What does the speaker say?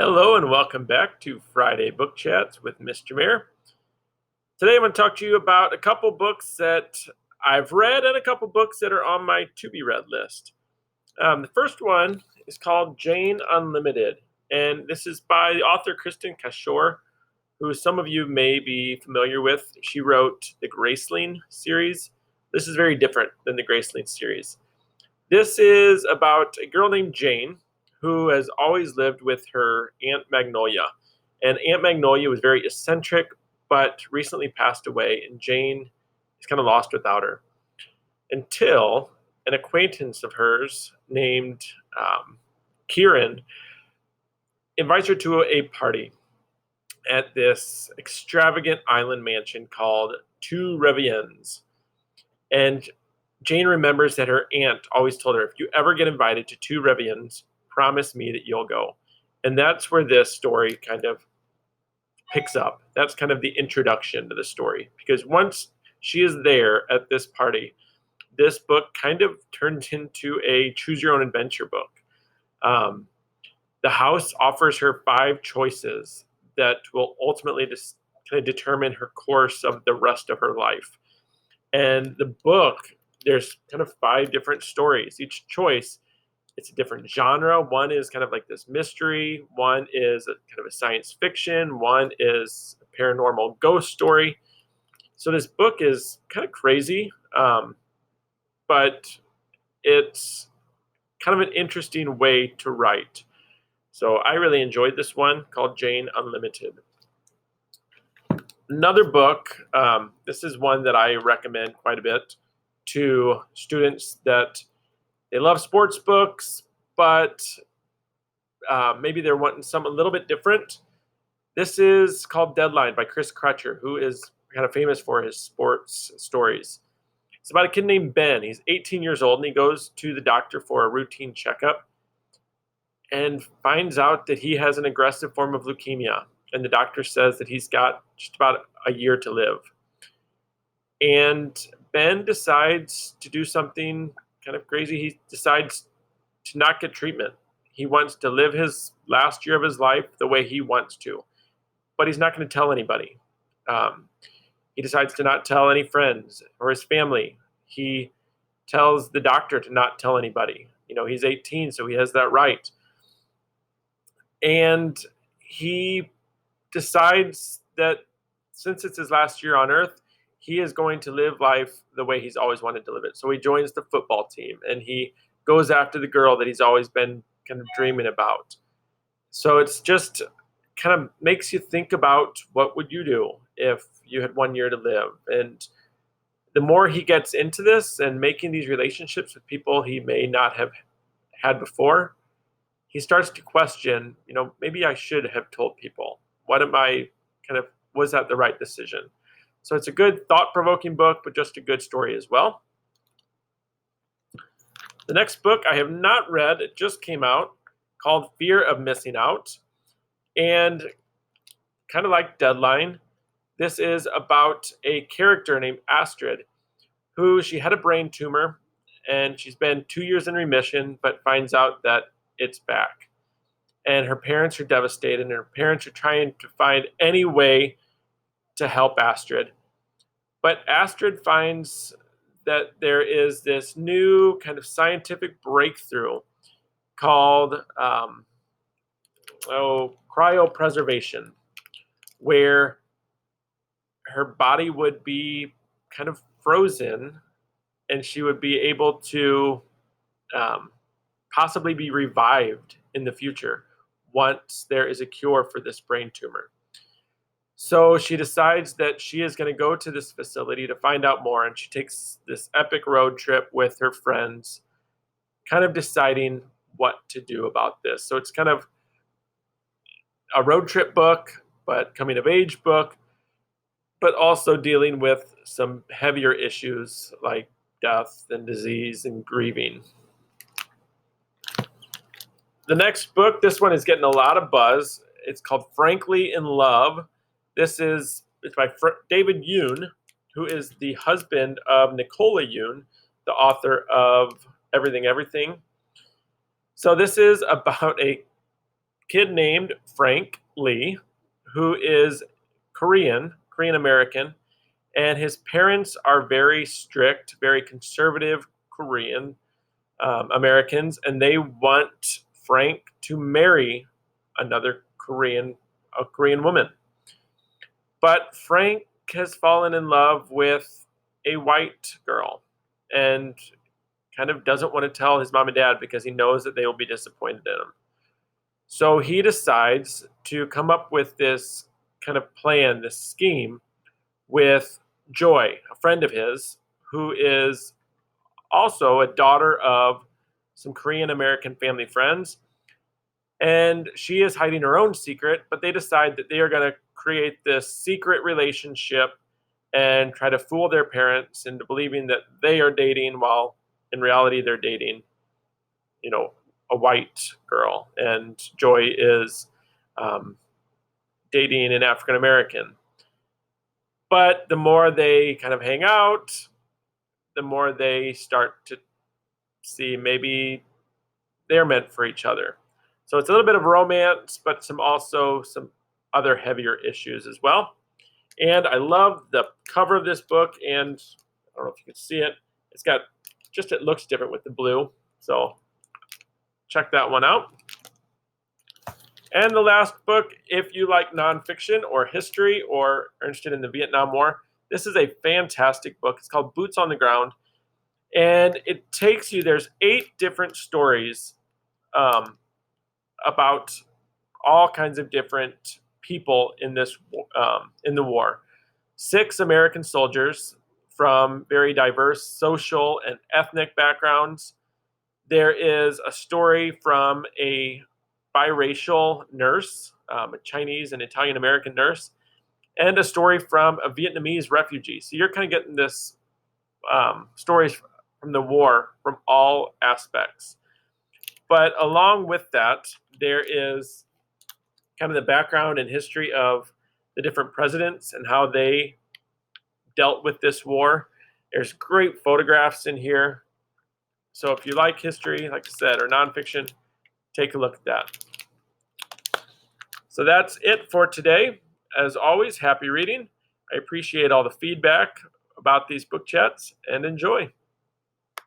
Hello and welcome back to Friday Book Chats with Mr. Mayor. Today I'm going to talk to you about a couple books that I've read and a couple books that are on my to-be-read list. The first one is called Jane Unlimited, and this is by the author Kristin Cashore, who some of you may be familiar with. She wrote the Graceling series. This is very different than the Graceling series. This is about a girl named Jane who has always lived with her Aunt Magnolia. And Aunt Magnolia was very eccentric, but recently passed away, and Jane is kind of lost without her. Until an acquaintance of hers named Kieran invites her to a party at this extravagant island mansion called Two Reviens. And Jane remembers that her aunt always told her, if you ever get invited to Two Reviens, promise me that you'll go. And that's where this story kind of picks up. That's kind of the introduction to the story. Because once she is there at this party, this book kind of turns into a choose your own adventure book. The house offers her 5 choices that will ultimately just kind of determine her course of the rest of her life. And the book, there's kind of 5 different stories. Each choice, it's a different genre. One is kind of like this mystery. One is kind of a science fiction. One is a paranormal ghost story. So this book is kind of crazy, but it's kind of an interesting way to write. So I really enjoyed this one called Jane Unlimited. Another book, this is one that I recommend quite a bit to students that they love sports books, but maybe they're wanting something a little bit different. This is called Deadline by Crutcher, who is kind of famous for his sports stories. It's about a kid named Ben. He's 18 years old, and he goes to the doctor for a routine checkup and finds out that he has an aggressive form of leukemia. And the doctor says that he's got just about a year to live. And Ben decides to do something kind of crazy. He decides to not get treatment. He wants to live his last year of his life the way he wants to, but he's not going to tell anybody. He decides to not tell any friends or his family. He tells the doctor to not tell anybody. You know, he's 18, so he has that right. And he decides that since it's his last year on Earth, he is going to live life the way he's always wanted to live it. So he joins the football team, and he goes after the girl that he's always been kind of dreaming about. So it's just kind of makes you think about what would you do if you had 1 year to live. And the more he gets into this and making these relationships with people he may not have had before, he starts to question, maybe I should have told people. What am I was that the right decision? So it's a good thought-provoking book, but just a good story as well. The next book I have not read, it just came out, called Fear of Missing Out. And kind of like Deadline, this is about a character named Astrid, who she had a brain tumor, and she's been 2 years in remission, but finds out that it's back. And her parents are devastated, and her parents are trying to find any way to help Astrid. But Astrid finds that there is this new kind of scientific breakthrough called cryopreservation, where her body would be kind of frozen and she would be able to possibly be revived in the future once there is a cure for this brain tumor. So she decides that she is going to go to this facility to find out more, and she takes this epic road trip with her friends, kind of deciding what to do about this. So it's kind of a road trip book, but coming of age book, but also dealing with some heavier issues like death and disease and grieving. The next book, this one is getting a lot of buzz. It's called Frankly in Love. It's by David Yoon, who is the husband of Nicola Yoon, the author of Everything, Everything. So this is about a kid named Frank Lee, who is Korean American, and his parents are very strict, very conservative Korean Americans, and they want Frank to marry another a Korean woman. But Frank has fallen in love with a white girl and kind of doesn't want to tell his mom and dad because he knows that they will be disappointed in him. So he decides to come up with this kind of plan, this scheme with Joy, a friend of his, who is also a daughter of some Korean American family friends. And she is hiding her own secret, but they decide that they are going to create this secret relationship and try to fool their parents into believing that they are dating while in reality they're dating, a white girl. And Joy is dating an African American. But the more they kind of hang out, the more they start to see maybe they're meant for each other. So it's a little bit of romance, but also some other heavier issues as well. And I love the cover of this book, and I don't know if you can see it. It looks different with the blue. So check that one out. And the last book, if you like nonfiction or history or are interested in the Vietnam War, this is a fantastic book. It's called Boots on the Ground. And it takes you, there's 8 different stories about all kinds of different people in the war. 6 American soldiers from very diverse social and ethnic backgrounds. There is a story from a biracial nurse, a Chinese and Italian American nurse, and a story from a Vietnamese refugee. So you're kind of getting this stories from the war from all aspects. But along with that, there is kind of the background and history of the different presidents and how they dealt with this war. There's great photographs in here. So if you like history, like I said, or nonfiction, take a look at that. So that's it for today. As always, happy reading. I appreciate all the feedback about these book chats, and enjoy.